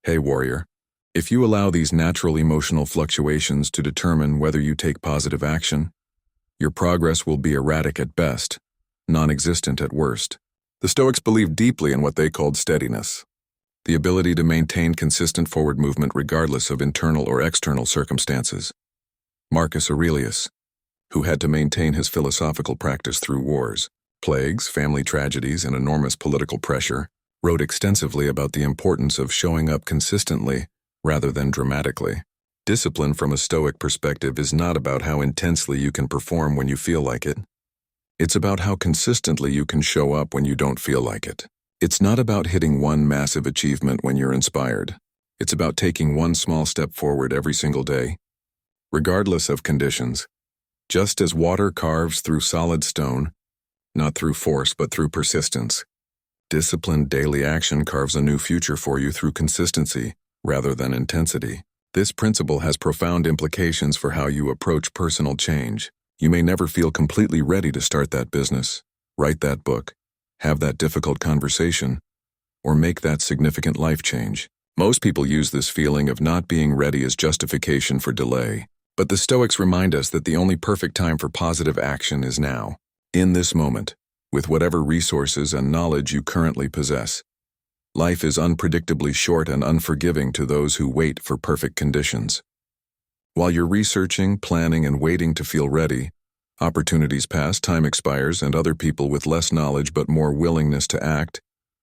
Hey warrior, if you allow these natural emotional fluctuations to determine whether you take positive action, your progress will be erratic at best, non-existent at worst. The Stoics believed deeply in what they called steadiness, the ability to maintain consistent forward movement regardless of internal or external circumstances. Marcus Aurelius, who had to maintain his philosophical practice through wars, plagues, family tragedies, and enormous political pressure, wrote extensively about the importance of showing up consistently rather than dramatically. Discipline from a Stoic perspective is not about how intensely you can perform when you feel like it. It's about how consistently you can show up when you don't feel like it. It's not about hitting one massive achievement when you're inspired. It's about taking one small step forward every single day, regardless of conditions. Just as water carves through solid stone, not through force but through persistence, disciplined daily action carves a new future for you through consistency rather than intensity. This principle has profound implications for how you approach personal change. You may never feel completely ready to start that business, write that book, have that difficult conversation, or make that significant life change. Most people use this feeling of not being ready as justification for delay. But the Stoics remind us that the only perfect time for positive action is now, in this moment, with whatever resources and knowledge you currently possess. Life is unpredictably short and unforgiving to those who wait for perfect conditions. While you're researching, planning, and waiting to feel ready, opportunities pass, time expires, and other people with less knowledge but more willingness to act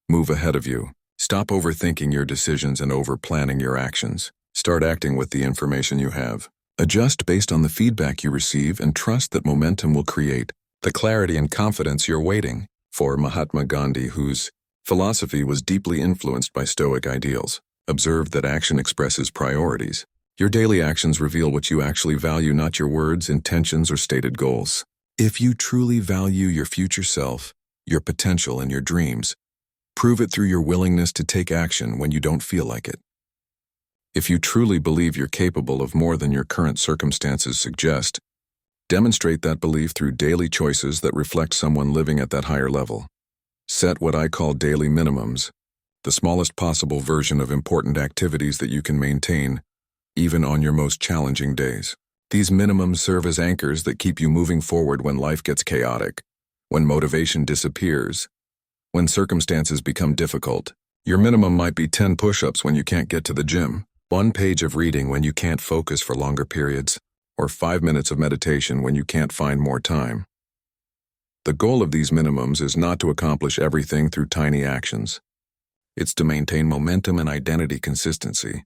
move ahead of you. Stop overthinking your decisions and over-planning your actions. Start acting with the information you have. Adjust based on the feedback you receive and trust that momentum will create the clarity and confidence you're waiting for. Mahatma Gandhi, whose philosophy was deeply influenced by Stoic ideals, observed that action expresses priorities. Your daily actions reveal what you actually value, not your words, intentions, or stated goals. If you truly value your future self, your potential, and your dreams, prove it through your willingness to take action when you don't feel like it. If you truly believe you're capable of more than your current circumstances suggest, demonstrate that belief through daily choices that reflect someone living at that higher level. Set what I call daily minimums, the smallest possible version of important activities that you can maintain, even on your most challenging days. These minimums serve as anchors that keep you moving forward when life gets chaotic, when motivation disappears, when circumstances become difficult. Your minimum might be 10 push-ups when you can't get to the gym, 1 page of reading when you can't focus for longer periods, or 5 minutes of meditation when you can't find more time. The goal of these minimums is not to accomplish everything through tiny actions. It's to maintain momentum and identity consistency.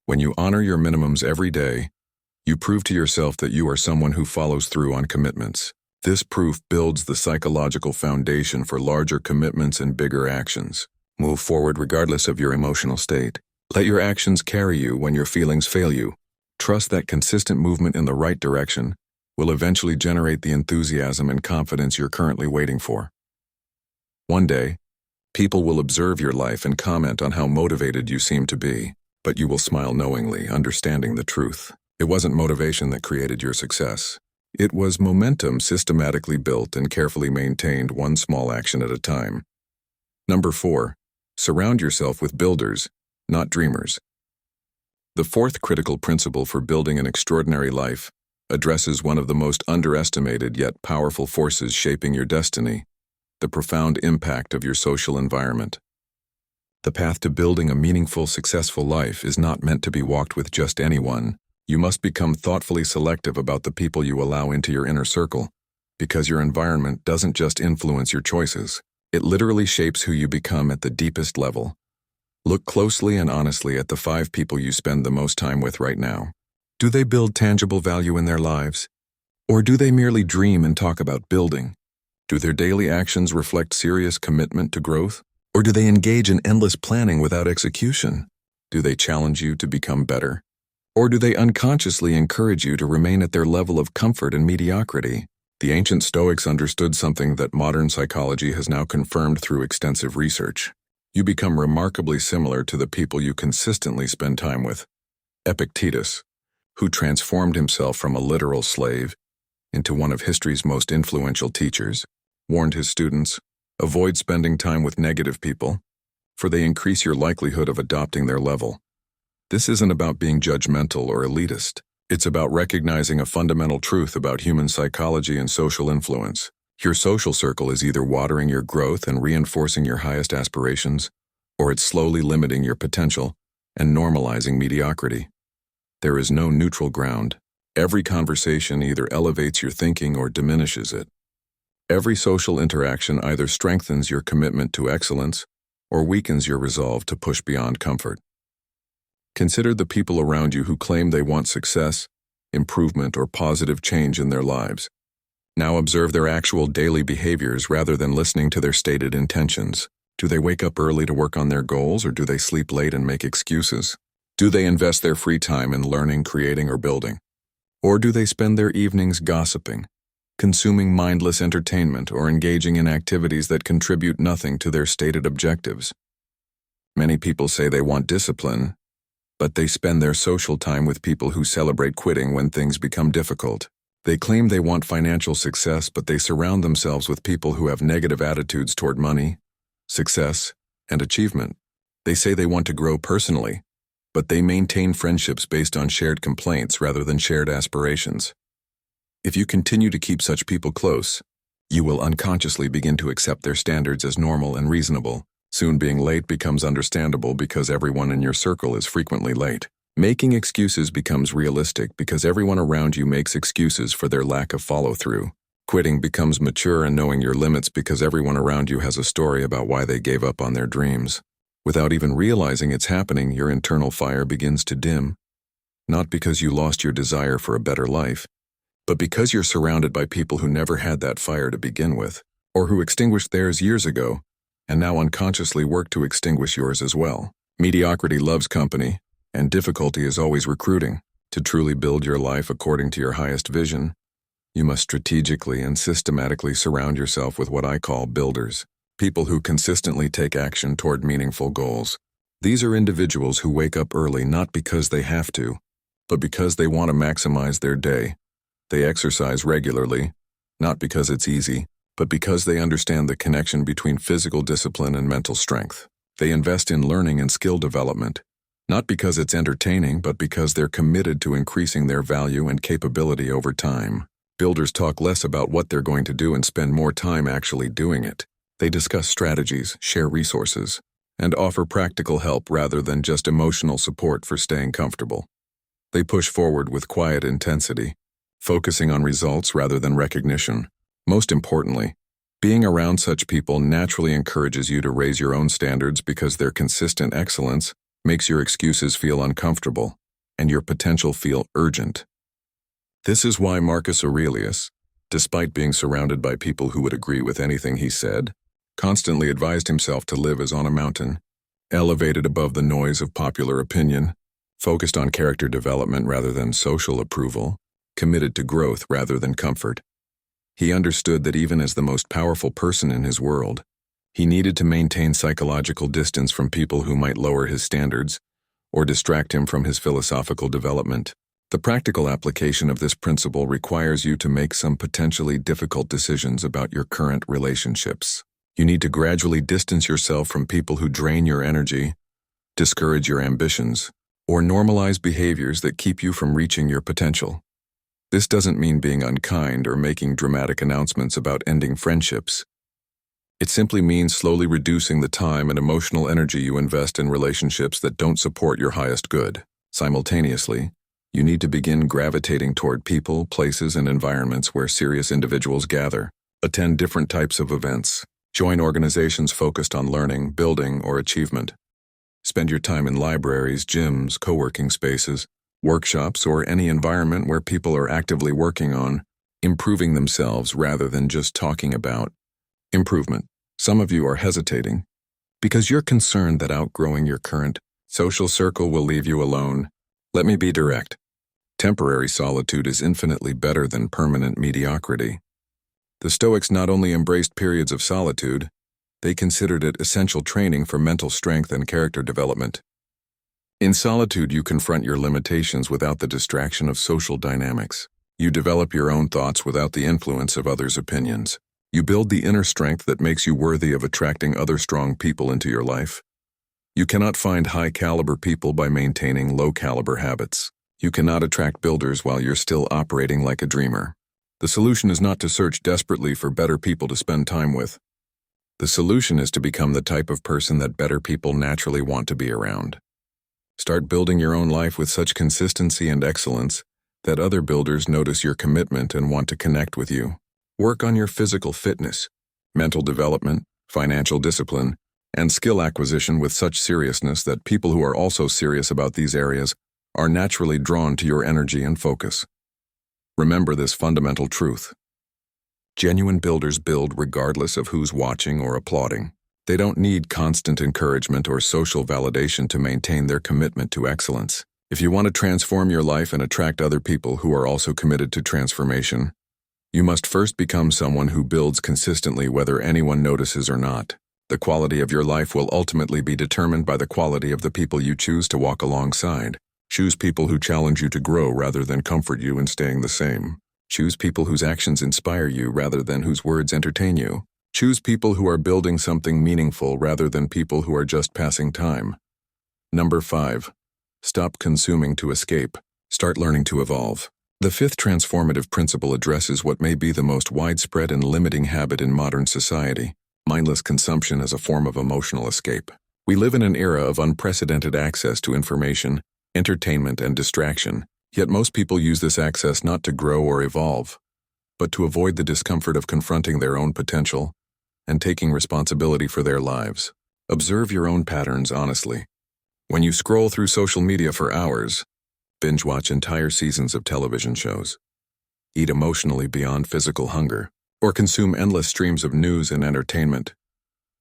When you honor your minimums every day, you prove to yourself that you are someone who follows through on commitments. This proof builds the psychological foundation for larger commitments and bigger actions. Move forward regardless of your emotional state. Let your actions carry you when your feelings fail you. Trust that consistent movement in the right direction will eventually generate the enthusiasm and confidence you're currently waiting for. One day, people will observe your life and comment on how motivated you seem to be, but you will smile knowingly, understanding the truth. It wasn't motivation that created your success. It was momentum systematically built and carefully maintained, one small action at a time. Number 4. Surround yourself with builders, not dreamers. The fourth critical principle for building an extraordinary life addresses one of the most underestimated yet powerful forces shaping your destiny, the profound impact of your social environment. The path to building a meaningful, successful life is not meant to be walked with just anyone. You must become thoughtfully selective about the people you allow into your inner circle, because your environment doesn't just influence your choices, it literally shapes who you become at the deepest level. Look closely and honestly at the 5 people you spend the most time with right now. Do they build tangible value in their lives? Or do they merely dream and talk about building? Do their daily actions reflect serious commitment to growth? Or do they engage in endless planning without execution? Do they challenge you to become better? Or do they unconsciously encourage you to remain at their level of comfort and mediocrity? The ancient Stoics understood something that modern psychology has now confirmed through extensive research. You become remarkably similar to the people you consistently spend time with. Epictetus, who transformed himself from a literal slave into one of history's most influential teachers, warned his students, avoid spending time with negative people, for they increase your likelihood of adopting their level. This isn't about being judgmental or elitist. It's about recognizing a fundamental truth about human psychology and social influence. Your social circle is either watering your growth and reinforcing your highest aspirations, or it's slowly limiting your potential and normalizing mediocrity. There is no neutral ground. Every conversation either elevates your thinking or diminishes it. Every social interaction either strengthens your commitment to excellence or weakens your resolve to push beyond comfort. Consider the people around you who claim they want success, improvement, or positive change in their lives. Now observe their actual daily behaviors rather than listening to their stated intentions. Do they wake up early to work on their goals, or do they sleep late and make excuses? Do they invest their free time in learning, creating, or building? Or do they spend their evenings gossiping, consuming mindless entertainment, or engaging in activities that contribute nothing to their stated objectives? Many people say they want discipline, but they spend their social time with people who celebrate quitting when things become difficult. They claim they want financial success, but they surround themselves with people who have negative attitudes toward money, success, and achievement. They say they want to grow personally, but they maintain friendships based on shared complaints rather than shared aspirations. If you continue to keep such people close, you will unconsciously begin to accept their standards as normal and reasonable. Soon being late becomes understandable because everyone in your circle is frequently late. Making excuses becomes realistic because everyone around you makes excuses for their lack of follow-through. Quitting becomes mature and knowing your limits because everyone around you has a story about why they gave up on their dreams. Without even realizing it's happening, your internal fire begins to dim, not because you lost your desire for a better life, but because you're surrounded by people who never had that fire to begin with, or who extinguished theirs years ago, and now unconsciously work to extinguish yours as well. Mediocrity loves company, and difficulty is always recruiting. To truly build your life according to your highest vision, you must strategically and systematically surround yourself with what I call builders, people who consistently take action toward meaningful goals. These are individuals who wake up early not because they have to, but because they want to maximize their day. They exercise regularly, not because it's easy, but because they understand the connection between physical discipline and mental strength. They invest in learning and skill development, not because it's entertaining, but because they're committed to increasing their value and capability over time. Builders talk less about what they're going to do and spend more time actually doing it. They discuss strategies, share resources, and offer practical help rather than just emotional support for staying comfortable. They push forward with quiet intensity, focusing on results rather than recognition. Most importantly, being around such people naturally encourages you to raise your own standards because their consistent excellence makes your excuses feel uncomfortable and your potential feel urgent. This is why Marcus Aurelius, despite being surrounded by people who would agree with anything he said, constantly advised himself to live as on a mountain, elevated above the noise of popular opinion, focused on character development rather than social approval, committed to growth rather than comfort. He understood that even as the most powerful person in his world, he needed to maintain psychological distance from people who might lower his standards or distract him from his philosophical development. The practical application of this principle requires you to make some potentially difficult decisions about your current relationships. You need to gradually distance yourself from people who drain your energy, discourage your ambitions, or normalize behaviors that keep you from reaching your potential. This doesn't mean being unkind or making dramatic announcements about ending friendships. It simply means slowly reducing the time and emotional energy you invest in relationships that don't support your highest good. Simultaneously, you need to begin gravitating toward people, places, and environments where serious individuals gather. Attend different types of events. Join organizations focused on learning, building, or achievement. Spend your time in libraries, gyms, co-working spaces, workshops, or any environment where people are actively working on improving themselves rather than just talking about improvement. Some of you are hesitating because you're concerned that outgrowing your current social circle will leave you alone. Let me be direct. Temporary solitude is infinitely better than permanent mediocrity. The Stoics not only embraced periods of solitude, they considered it essential training for mental strength and character development. In solitude, you confront your limitations without the distraction of social dynamics. You develop your own thoughts without the influence of others' opinions. You build the inner strength that makes you worthy of attracting other strong people into your life. You cannot find high-caliber people by maintaining low-caliber habits. You cannot attract builders while you're still operating like a dreamer. The solution is not to search desperately for better people to spend time with. The solution is to become the type of person that better people naturally want to be around. Start building your own life with such consistency and excellence that other builders notice your commitment and want to connect with you. Work on your physical fitness, mental development, financial discipline, and skill acquisition with such seriousness that people who are also serious about these areas are naturally drawn to your energy and focus. Remember this fundamental truth. Genuine builders build regardless of who's watching or applauding. They don't need constant encouragement or social validation to maintain their commitment to excellence. If you want to transform your life and attract other people who are also committed to transformation, you must first become someone who builds consistently whether anyone notices or not. The quality of your life will ultimately be determined by the quality of the people you choose to walk alongside. Choose people who challenge you to grow rather than comfort you in staying the same. Choose people whose actions inspire you rather than whose words entertain you. Choose people who are building something meaningful rather than people who are just passing time. Number 5. Stop consuming to escape. Start learning to evolve. The fifth transformative principle addresses what may be the most widespread and limiting habit in modern society: mindless consumption as a form of emotional escape. We live in an era of unprecedented access to information, entertainment, and distraction, yet most people use this access not to grow or evolve, but to avoid the discomfort of confronting their own potential and taking responsibility for their lives. Observe your own patterns honestly. When you scroll through social media for hours, binge-watch entire seasons of television shows, eat emotionally beyond physical hunger, or consume endless streams of news and entertainment,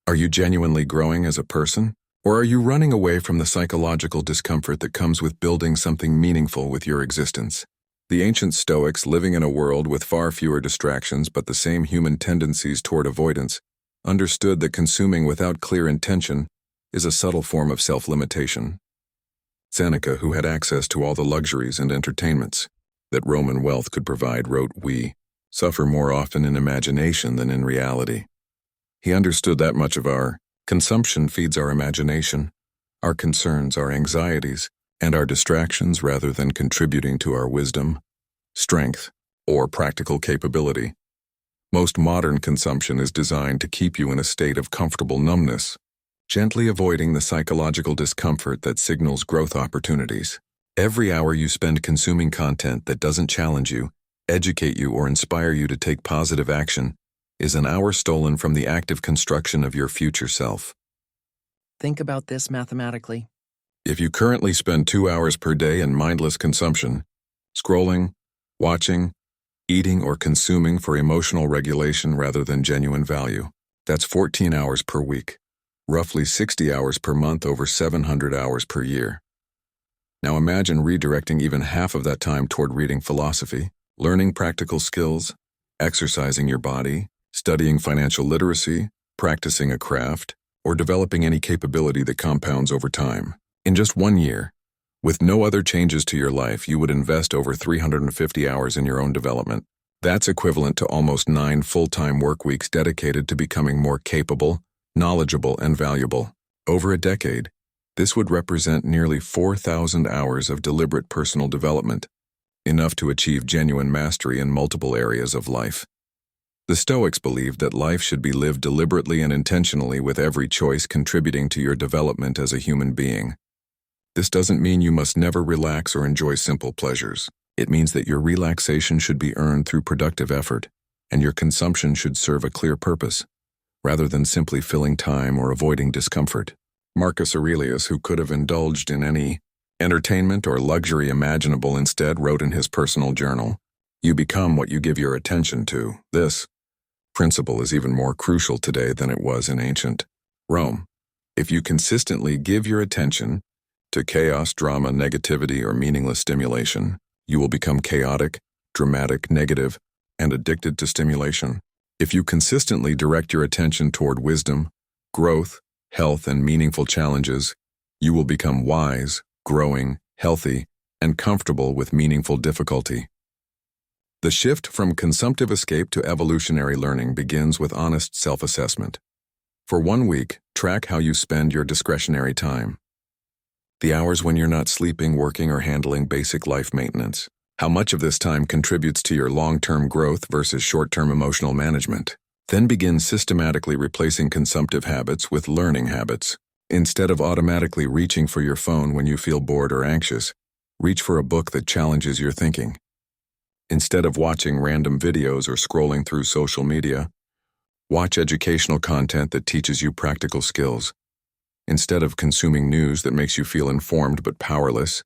are you genuinely growing as a person? Or are you running away from the psychological discomfort that comes with building something meaningful with your existence? The ancient Stoics, living in a world with far fewer distractions but the same human tendencies toward avoidance, understood that consuming without clear intention is a subtle form of self-limitation. Seneca, who had access to all the luxuries and entertainments that Roman wealth could provide, wrote, "We suffer more often in imagination than in reality." He understood that much of our consumption feeds our imagination, our concerns, our anxieties, and our distractions rather than contributing to our wisdom, strength, or practical capability. Most modern consumption is designed to keep you in a state of comfortable numbness, gently avoiding the psychological discomfort that signals growth opportunities. Every hour you spend consuming content that doesn't challenge you, educate you, or inspire you to take positive action is an hour stolen from the active construction of your future self. Think about this mathematically. If you currently spend 2 hours per day in mindless consumption, scrolling, watching, eating, or consuming for emotional regulation rather than genuine value, that's 14 hours per week, roughly 60 hours per month over 700 hours per year. Now imagine redirecting even half of that time toward reading philosophy, learning practical skills, exercising your body, studying financial literacy, practicing a craft, or developing any capability that compounds over time. In just 1 year, with no other changes to your life, you would invest over 350 hours in your own development. That's equivalent to almost 9 full-time work weeks dedicated to becoming more capable, knowledgeable, and valuable. Over a decade, this would represent nearly 4,000 hours of deliberate personal development, enough to achieve genuine mastery in multiple areas of life. The Stoics believed that life should be lived deliberately and intentionally, with every choice contributing to your development as a human being. This doesn't mean you must never relax or enjoy simple pleasures. It means that your relaxation should be earned through productive effort, and your consumption should serve a clear purpose, rather than simply filling time or avoiding discomfort. Marcus Aurelius, who could have indulged in any entertainment or luxury imaginable, instead wrote in his personal journal, "You become what you give your attention to." This principle is even more crucial today than it was in ancient Rome. If you consistently give your attention to chaos, drama, negativity, or meaningless stimulation, you will become chaotic, dramatic, negative, and addicted to stimulation. If you consistently direct your attention toward wisdom, growth, health, and meaningful challenges, you will become wise, growing, healthy, and comfortable with meaningful difficulty. The shift from consumptive escape to evolutionary learning begins with honest self-assessment. For 1 week, track how you spend your discretionary time. The hours when you're not sleeping, working, or handling basic life maintenance. How much of this time contributes to your long-term growth versus short-term emotional management? Then begin systematically replacing consumptive habits with learning habits. Instead of automatically reaching for your phone when you feel bored or anxious, reach for a book that challenges your thinking. Instead of watching random videos or scrolling through social media, watch educational content that teaches you practical skills. Instead of consuming news that makes you feel informed but powerless,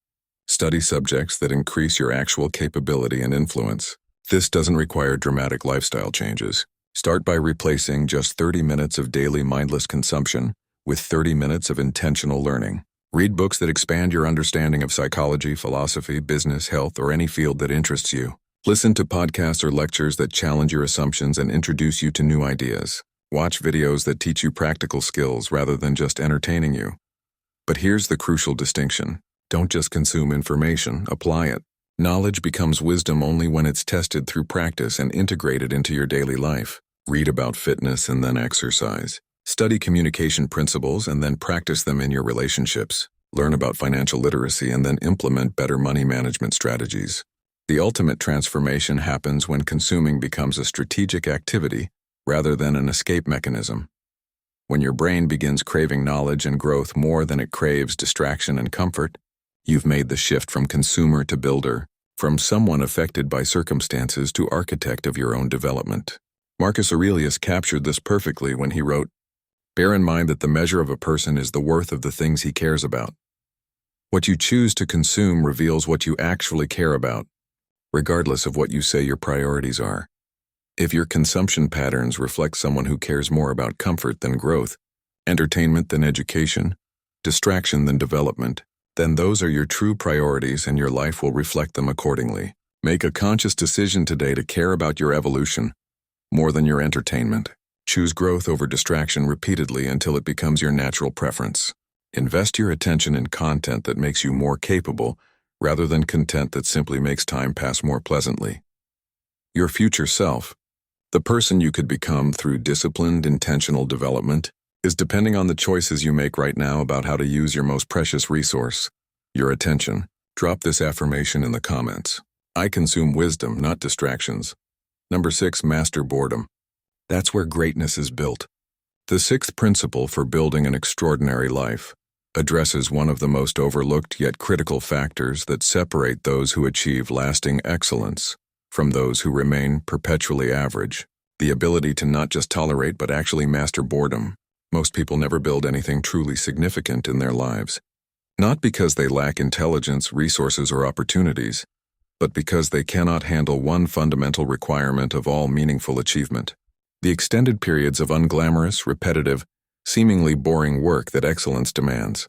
study subjects that increase your actual capability and influence. This doesn't require dramatic lifestyle changes. Start by replacing just 30 minutes of daily mindless consumption with 30 minutes of intentional learning. Read books that expand your understanding of psychology, philosophy, business, health, or any field that interests you. Listen to podcasts or lectures that challenge your assumptions and introduce you to new ideas. Watch videos that teach you practical skills rather than just entertaining you. But here's the crucial distinction. Don't just consume information, apply it. Knowledge becomes wisdom only when it's tested through practice and integrated into your daily life. Read about fitness and then exercise. Study communication principles and then practice them in your relationships. Learn about financial literacy and then implement better money management strategies. The ultimate transformation happens when consuming becomes a strategic activity rather than an escape mechanism. When your brain begins craving knowledge and growth more than it craves distraction and comfort, you've made the shift from consumer to builder, from someone affected by circumstances to architect of your own development. Marcus Aurelius captured this perfectly when he wrote, "Bear in mind that the measure of a person is the worth of the things he cares about. What you choose to consume reveals what you actually care about, regardless of what you say your priorities are. If your consumption patterns reflect someone who cares more about comfort than growth, entertainment than education, distraction than development, then those are your true priorities and your life will reflect them accordingly. Make a conscious decision today to care about your evolution more than your entertainment. Choose growth over distraction repeatedly until it becomes your natural preference. Invest your attention in content that makes you more capable rather than content that simply makes time pass more pleasantly. Your future self, the person you could become through disciplined, intentional development, is depending on the choices you make right now about how to use your most precious resource, your attention. Drop this affirmation in the comments. I consume wisdom, not distractions. Number 6, master boredom. That's where greatness is built. The 6th principle for building an extraordinary life addresses one of the most overlooked yet critical factors that separate those who achieve lasting excellence from those who remain perpetually average, the ability to not just tolerate but actually master boredom. Most people never build anything truly significant in their lives, not because they lack intelligence, resources, or opportunities, but because they cannot handle one fundamental requirement of all meaningful achievement: the extended periods of unglamorous, repetitive, seemingly boring work that excellence demands.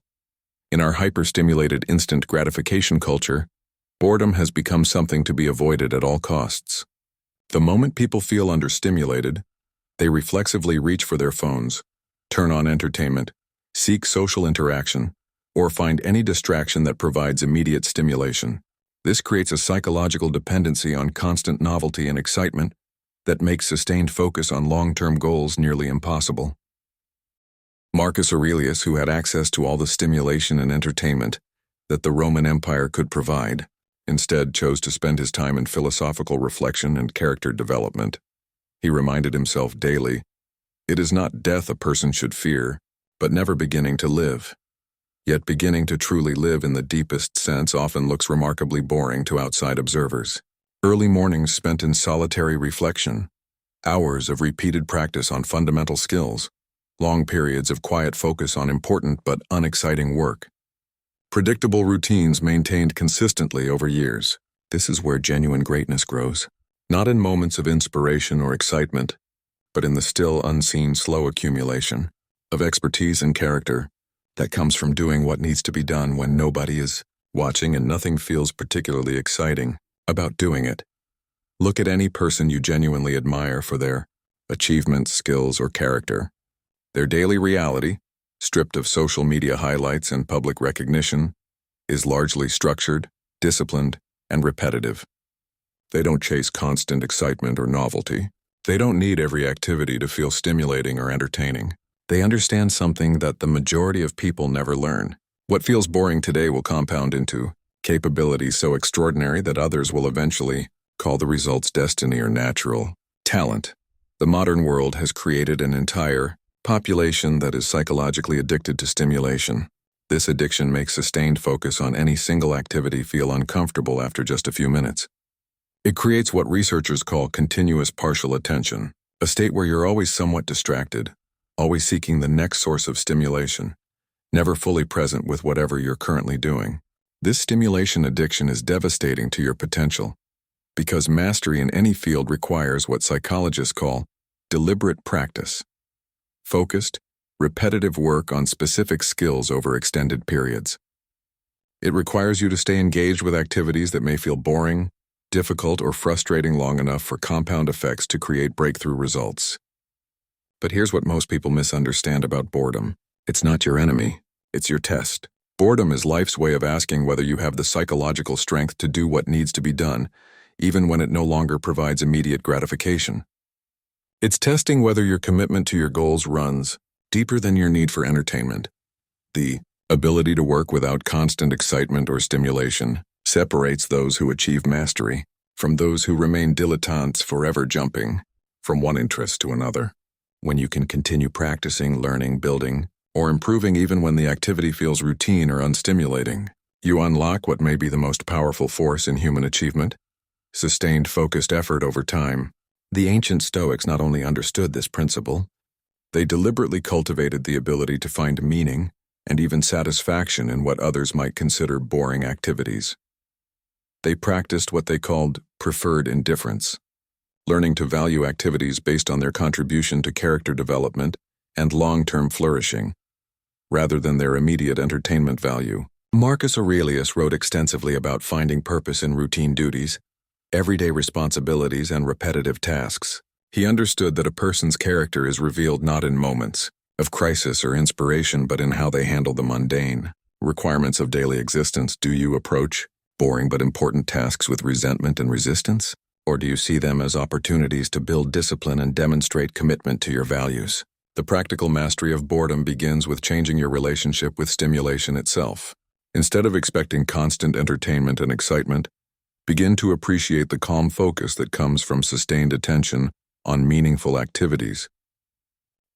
In our hyper-stimulated instant gratification culture, boredom has become something to be avoided at all costs. The moment people feel understimulated, they reflexively reach for their phones, turn on entertainment, seek social interaction, or find any distraction that provides immediate stimulation. This creates a psychological dependency on constant novelty and excitement that makes sustained focus on long-term goals nearly impossible. Marcus Aurelius, who had access to all the stimulation and entertainment that the Roman Empire could provide, instead chose to spend his time in philosophical reflection and character development. He reminded himself daily, it is not death a person should fear, but never beginning to live. Yet beginning to truly live in the deepest sense often looks remarkably boring to outside observers. Early mornings spent in solitary reflection, hours of repeated practice on fundamental skills, long periods of quiet focus on important but unexciting work. Predictable routines maintained consistently over years. This is where genuine greatness grows. Not in moments of inspiration or excitement, but in the still unseen slow accumulation of expertise and character that comes from doing what needs to be done when nobody is watching and nothing feels particularly exciting about doing it. Look at any person you genuinely admire for their achievements, skills, or character. Their daily reality, stripped of social media highlights and public recognition, is largely structured, disciplined, and repetitive. They don't chase constant excitement or novelty. They don't need every activity to feel stimulating or entertaining. They understand something that the majority of people never learn. What feels boring today will compound into capabilities so extraordinary that others will eventually call the results destiny or natural talent. The modern world has created an entire population that is psychologically addicted to stimulation. This addiction makes sustained focus on any single activity feel uncomfortable after just a few minutes. It creates what researchers call continuous partial attention, a state where you're always somewhat distracted, always seeking the next source of stimulation, never fully present with whatever you're currently doing. This stimulation addiction is devastating to your potential, because mastery in any field requires what psychologists call deliberate practice, focused, repetitive work on specific skills over extended periods. It requires you to stay engaged with activities that may feel boring, difficult, or frustrating long enough for compound effects to create breakthrough results. But here's what most people misunderstand about boredom. It's not your enemy, it's your test. Boredom is life's way of asking whether you have the psychological strength to do what needs to be done, even when it no longer provides immediate gratification. It's testing whether your commitment to your goals runs deeper than your need for entertainment. The ability to work without constant excitement or stimulation separates those who achieve mastery from those who remain dilettantes, forever jumping from one interest to another. When you can continue practicing, learning, building, or improving even when the activity feels routine or unstimulating, you unlock what may be the most powerful force in human achievement: sustained, focused effort over time. The ancient Stoics not only understood this principle, they deliberately cultivated the ability to find meaning and even satisfaction in what others might consider boring activities. They practiced what they called preferred indifference, learning to value activities based on their contribution to character development and long-term flourishing, rather than their immediate entertainment value. Marcus Aurelius wrote extensively about finding purpose in routine duties, everyday responsibilities, and repetitive tasks. He understood that a person's character is revealed not in moments of crisis or inspiration, but in how they handle the mundane requirements of daily existence. Do you approach boring but important tasks with resentment and resistance? Or do you see them as opportunities to build discipline and demonstrate commitment to your values? The practical mastery of boredom begins with changing your relationship with stimulation itself. Instead of expecting constant entertainment and excitement, begin to appreciate the calm focus that comes from sustained attention on meaningful activities.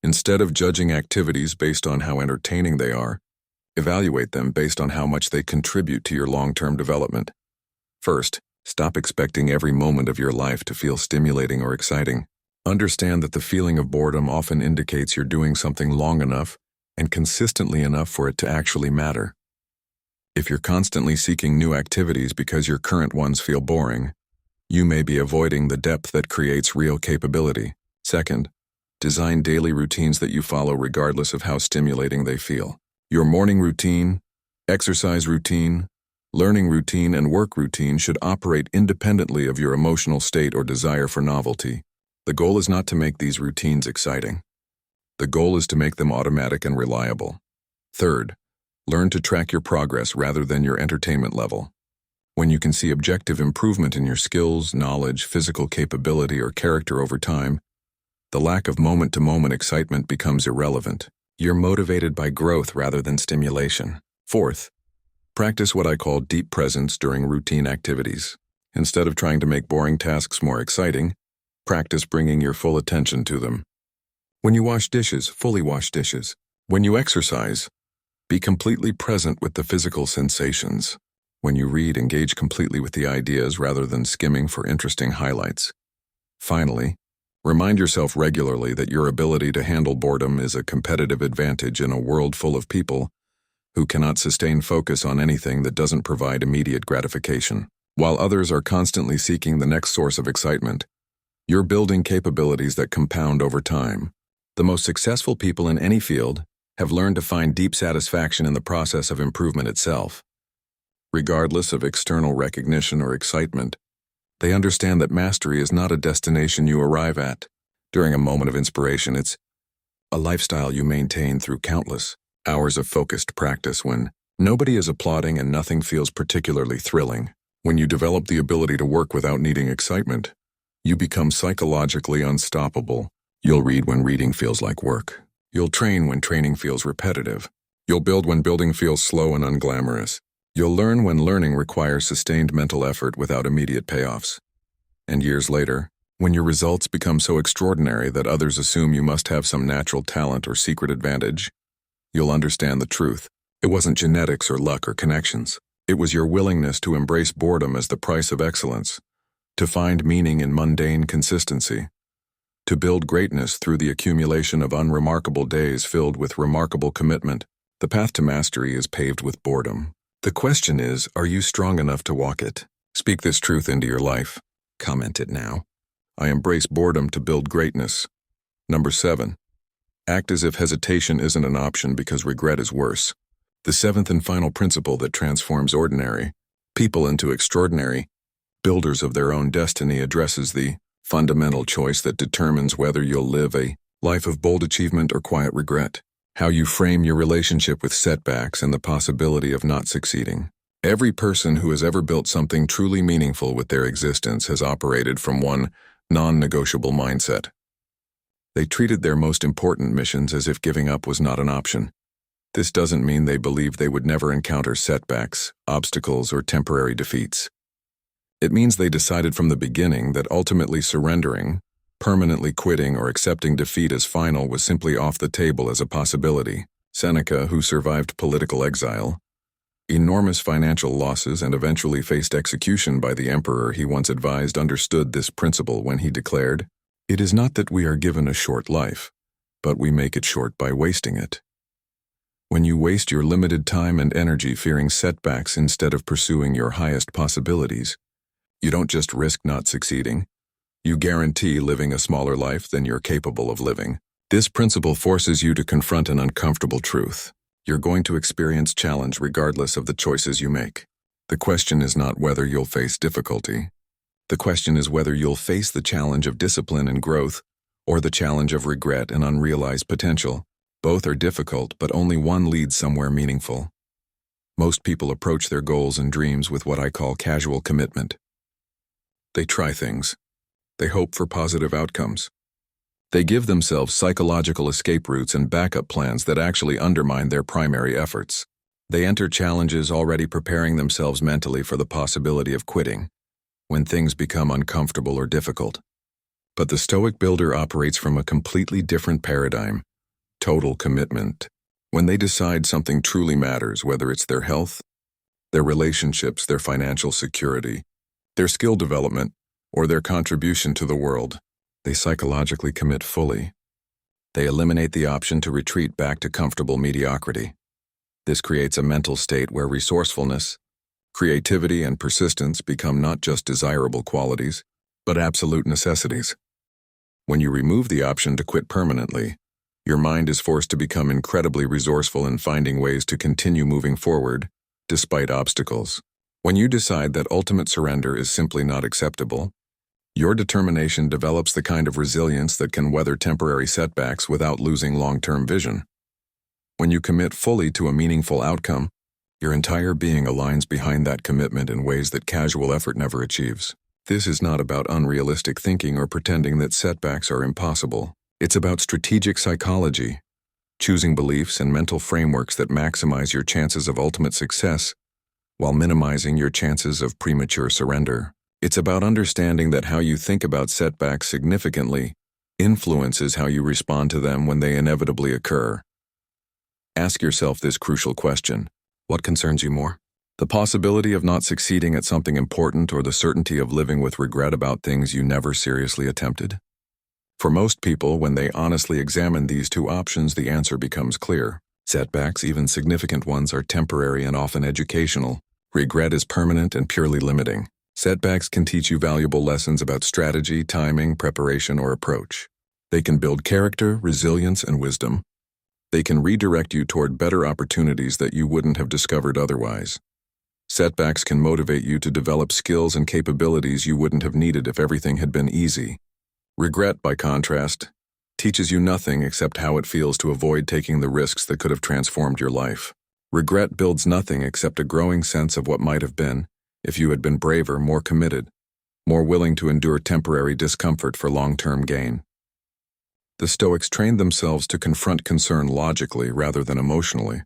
Instead of judging activities based on how entertaining they are, evaluate them based on how much they contribute to your long-term development. First, stop expecting every moment of your life to feel stimulating or exciting. Understand that the feeling of boredom often indicates you're doing something long enough and consistently enough for it to actually matter. If you're constantly seeking new activities because your current ones feel boring, you may be avoiding the depth that creates real capability. Second, design daily routines that you follow regardless of how stimulating they feel. Your morning routine, exercise routine, learning routine, and work routine should operate independently of your emotional state or desire for novelty. The goal is not to make these routines exciting. The goal is to make them automatic and reliable. Third, learn to track your progress rather than your entertainment level. When you can see objective improvement in your skills, knowledge, physical capability, or character over time, the lack of moment-to-moment excitement becomes irrelevant. You're motivated by growth rather than stimulation. Fourth, practice what I call deep presence during routine activities. Instead of trying to make boring tasks more exciting, practice bringing your full attention to them. When you wash dishes, fully wash dishes. When you exercise, be completely present with the physical sensations. When you read, engage completely with the ideas rather than skimming for interesting highlights. Finally, remind yourself regularly that your ability to handle boredom is a competitive advantage in a world full of people who cannot sustain focus on anything that doesn't provide immediate gratification. While others are constantly seeking the next source of excitement, you're building capabilities that compound over time. The most successful people in any field have learned to find deep satisfaction in the process of improvement itself. Regardless of external recognition or excitement, they understand that mastery is not a destination you arrive at during a moment of inspiration. It's a lifestyle you maintain through countless hours of focused practice when nobody is applauding and nothing feels particularly thrilling. When you develop the ability to work without needing excitement, you become psychologically unstoppable. You'll read when reading feels like work. You'll train when training feels repetitive. You'll build when building feels slow and unglamorous. You'll learn when learning requires sustained mental effort without immediate payoffs. And years later, when your results become so extraordinary that others assume you must have some natural talent or secret advantage, you'll understand the truth. It wasn't genetics or luck or connections. It was your willingness to embrace boredom as the price of excellence, to find meaning in mundane consistency, to build greatness through the accumulation of unremarkable days filled with remarkable commitment. The path to mastery is paved with boredom. The question is, are you strong enough to walk it? Speak this truth into your life. Comment it now. I embrace boredom to build greatness. Number 7. Act as if hesitation isn't an option because regret is worse. The 7th and final principle that transforms ordinary people into extraordinary builders of their own destiny addresses the fundamental choice that determines whether you'll live a life of bold achievement or quiet regret. How you frame your relationship with setbacks and the possibility of not succeeding. Every person who has ever built something truly meaningful with their existence has operated from one non-negotiable mindset. They treated their most important missions as if giving up was not an option. This doesn't mean they believed they would never encounter setbacks, obstacles, or temporary defeats. It means they decided from the beginning that ultimately surrendering, permanently quitting, or accepting defeat as final was simply off the table as a possibility. Seneca, who survived political exile, enormous financial losses, and eventually faced execution by the emperor he once advised, understood this principle when he declared, "It is not that we are given a short life, but we make it short by wasting it." When you waste your limited time and energy fearing setbacks instead of pursuing your highest possibilities, you don't just risk not succeeding, you guarantee living a smaller life than you're capable of living. This principle forces you to confront an uncomfortable truth. You're going to experience challenge regardless of the choices you make. The question is not whether you'll face difficulty. The question is whether you'll face the challenge of discipline and growth, or the challenge of regret and unrealized potential. Both are difficult, but only one leads somewhere meaningful. Most people approach their goals and dreams with what I call casual commitment. They try things. They hope for positive outcomes. They give themselves psychological escape routes and backup plans that actually undermine their primary efforts. They enter challenges already preparing themselves mentally for the possibility of quitting when things become uncomfortable or difficult. But the Stoic builder operates from a completely different paradigm: total commitment. When they decide something truly matters, whether it's their health, their relationships, their financial security, their skill development, or their contribution to the world, they psychologically commit fully. They eliminate the option to retreat back to comfortable mediocrity. This creates a mental state where resourcefulness, creativity, and persistence become not just desirable qualities, but absolute necessities. When you remove the option to quit permanently, your mind is forced to become incredibly resourceful in finding ways to continue moving forward, despite obstacles. When you decide that ultimate surrender is simply not acceptable, your determination develops the kind of resilience that can weather temporary setbacks without losing long-term vision. When you commit fully to a meaningful outcome, your entire being aligns behind that commitment in ways that casual effort never achieves. This is not about unrealistic thinking or pretending that setbacks are impossible. It's about strategic psychology, choosing beliefs and mental frameworks that maximize your chances of ultimate success while minimizing your chances of premature surrender. It's about understanding that how you think about setbacks significantly influences how you respond to them when they inevitably occur. Ask yourself this crucial question: what concerns you more? The possibility of not succeeding at something important, or the certainty of living with regret about things you never seriously attempted? For most people, when they honestly examine these two options, the answer becomes clear. Setbacks, even significant ones, are temporary and often educational. Regret is permanent and purely limiting. Setbacks can teach you valuable lessons about strategy, timing, preparation, or approach. They can build character, resilience, and wisdom. They can redirect you toward better opportunities that you wouldn't have discovered otherwise. Setbacks can motivate you to develop skills and capabilities you wouldn't have needed if everything had been easy. Regret, by contrast, teaches you nothing except how it feels to avoid taking the risks that could have transformed your life. Regret builds nothing except a growing sense of what might have been if you had been braver, more committed, more willing to endure temporary discomfort for long-term gain. The Stoics trained themselves to confront concern logically rather than emotionally.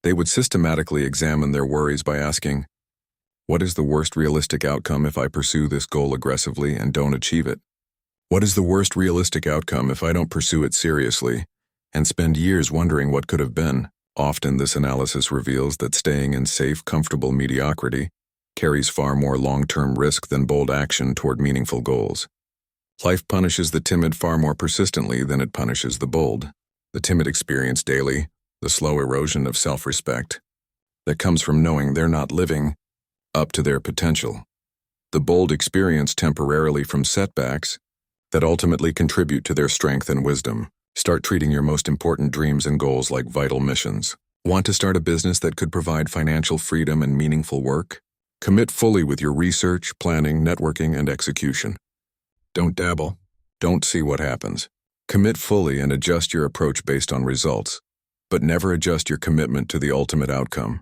They would systematically examine their worries by asking, what is the worst realistic outcome if I pursue this goal aggressively and don't achieve it? What is the worst realistic outcome if I don't pursue it seriously and spend years wondering what could have been? Often this analysis reveals that staying in safe, comfortable mediocrity carries far more long-term risk than bold action toward meaningful goals. Life punishes the timid far more persistently than it punishes the bold. The timid experience daily the slow erosion of self-respect that comes from knowing they're not living up to their potential. The bold experience temporarily from setbacks that ultimately contribute to their strength and wisdom. Start treating your most important dreams and goals like vital missions. Want to start a business that could provide financial freedom and meaningful work? Commit fully with your research, planning, networking, and execution. Don't dabble. Don't see what happens. Commit fully and adjust your approach based on results, but never adjust your commitment to the ultimate outcome.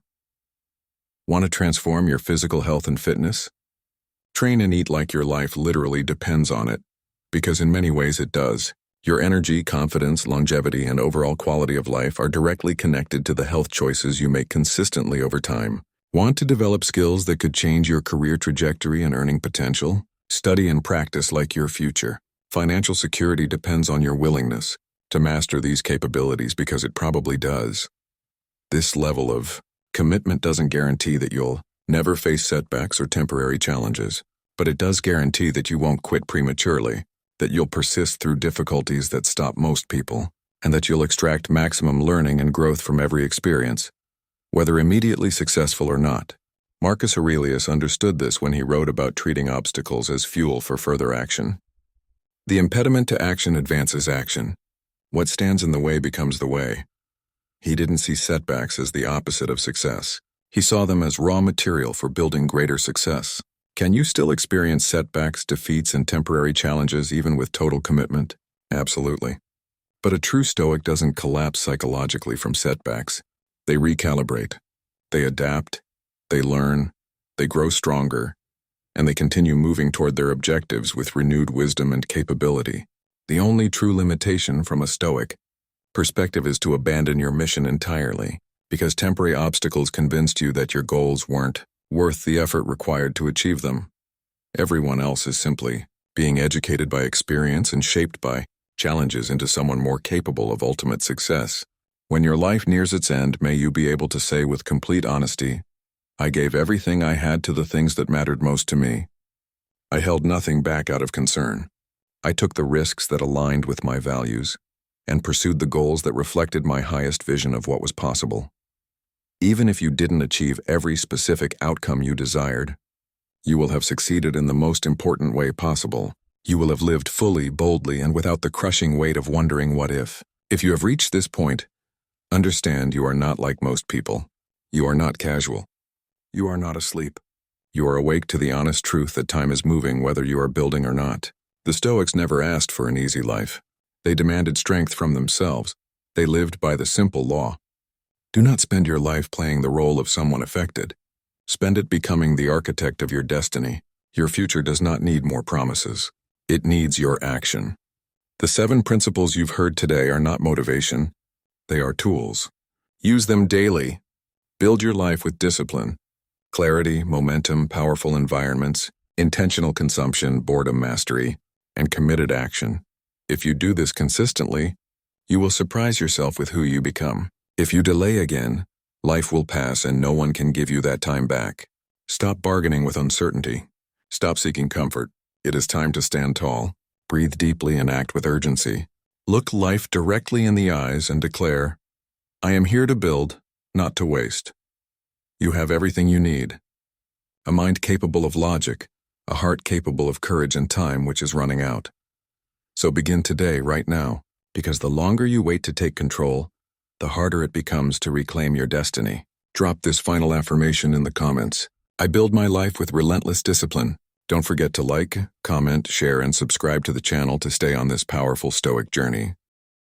Want to transform your physical health and fitness? Train and eat like your life literally depends on it, because in many ways it does. Your energy, confidence, longevity, and overall quality of life are directly connected to the health choices you make consistently over time. Want to develop skills that could change your career trajectory and earning potential? Study and practice like your future. Financial security depends on your willingness to master these capabilities because it probably does. This level of commitment doesn't guarantee that you'll never face setbacks or temporary challenges, but it does guarantee that you won't quit prematurely, that you'll persist through difficulties that stop most people, and that you'll extract maximum learning and growth from every experience, whether immediately successful or not. Marcus Aurelius understood this when he wrote about treating obstacles as fuel for further action. The impediment to action advances action. What stands in the way becomes the way. He didn't see setbacks as the opposite of success. He saw them as raw material for building greater success. Can you still experience setbacks, defeats, and temporary challenges even with total commitment? Absolutely. But a true Stoic doesn't collapse psychologically from setbacks. They recalibrate. They adapt. They learn. They grow stronger. And they continue moving toward their objectives with renewed wisdom and capability. The only true limitation from a Stoic perspective is to abandon your mission entirely, because temporary obstacles convinced you that your goals weren't worth the effort required to achieve them. Everyone else is simply being educated by experience and shaped by challenges into someone more capable of ultimate success. When your life nears its end, may you be able to say with complete honesty, I gave everything I had to the things that mattered most to me. I held nothing back out of concern. I took the risks that aligned with my values and pursued the goals that reflected my highest vision of what was possible. Even if you didn't achieve every specific outcome you desired, you will have succeeded in the most important way possible. You will have lived fully, boldly, and without the crushing weight of wondering what if. If you have reached this point, understand you are not like most people. You are not casual. You are not asleep. You are awake to the honest truth that time is moving whether you are building or not. The Stoics never asked for an easy life. They demanded strength from themselves. They lived by the simple law. Do not spend your life playing the role of someone affected. Spend it becoming the architect of your destiny. Your future does not need more promises. It needs your action. The 7 principles you've heard today are not motivation. They are tools. Use them daily. Build your life with discipline, clarity, momentum, powerful environments, intentional consumption, boredom mastery, and committed action. If you do this consistently, you will surprise yourself with who you become. If you delay again, life will pass and no one can give you that time back. Stop bargaining with uncertainty. Stop seeking comfort. It is time to stand tall. Breathe deeply and act with urgency. Look life directly in the eyes and declare, I am here to build, not to waste. You have everything you need. A mind capable of logic, a heart capable of courage and time which is running out. So begin today, right now, because the longer you wait to take control, the harder it becomes to reclaim your destiny. Drop this final affirmation in the comments. I build my life with relentless discipline. Don't forget to like, comment, share, and subscribe to the channel to stay on this powerful Stoic journey.